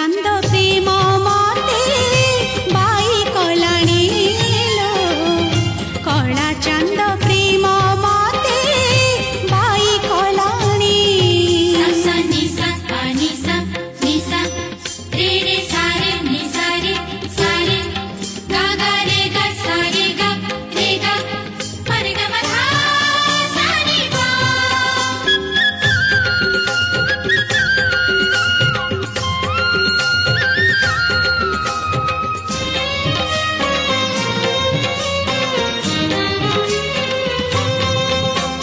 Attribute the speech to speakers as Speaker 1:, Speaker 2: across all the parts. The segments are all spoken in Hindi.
Speaker 1: चांद प्रेम मते बाई कलाणी लो कला चांद प्रेम मते बाई कलाणी
Speaker 2: सा निसा निसा निसा रे रे सारे निसा रे सारे गा गा रे गा सारे गा रे गा रे गा मा धा सा रे गा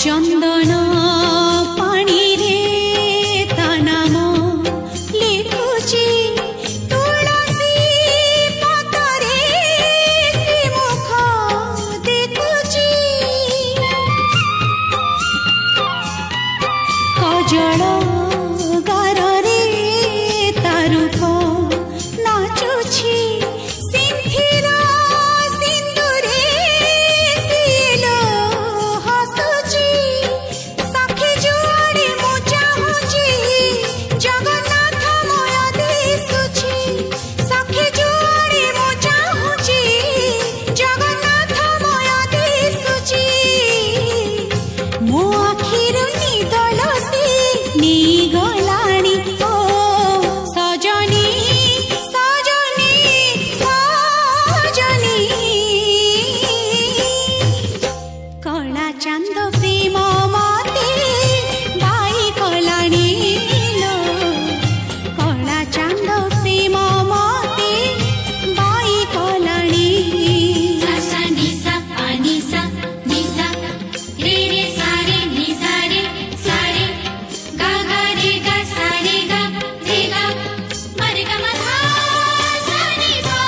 Speaker 1: चंदन पानी रे ता नाम लिखुची तुलसी पतरे से मुख देखुची कजल गार रे ता रूप नाचुची सिंथिर सिंदूरे सिलो हसुची सखी जुआरी मु चाहुची जगन्नाथ मय दिसुची सखी जुआरी मु चाहुची जगन्नाथ मय दिसुची मो आखिरु निदलसी निगलाणी ओ सजनी सजनी सजनी कला चांद प्रेम मते बाई कलाणी लो कला चांद प्रेम मते बाई कलाणी
Speaker 2: सा निसा निसा निसा रे रे सारे निसा रे सारे गा गा रे गा सारे गा रे गा रे गा मा धा सा रे गा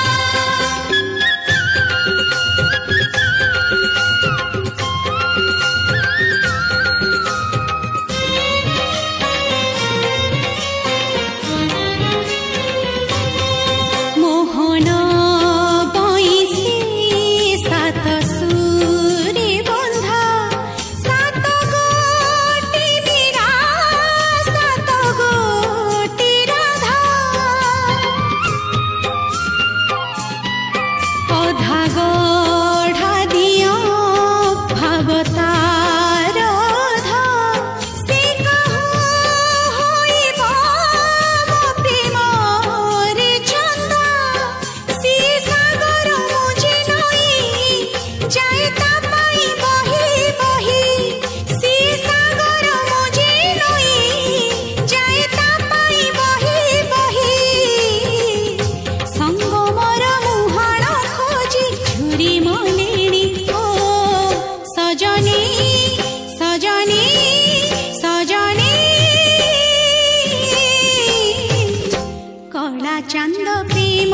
Speaker 1: मोहन बैसी सात सुरे बंधा सात गोटी मीरा सात गोटी राधा अधा गढ़ा दिया भगतार धा से कहूँ होइबा मो प्रेम रे चंदा सी सागर मुझे नई जाए ता पाई बही बही सी सागर मुझे नई जाए ता पाई बही बही संगमर मुहाण खोजी झुरी मलिनी ओ सजनी सजनी सजनी कला चांद प्रेम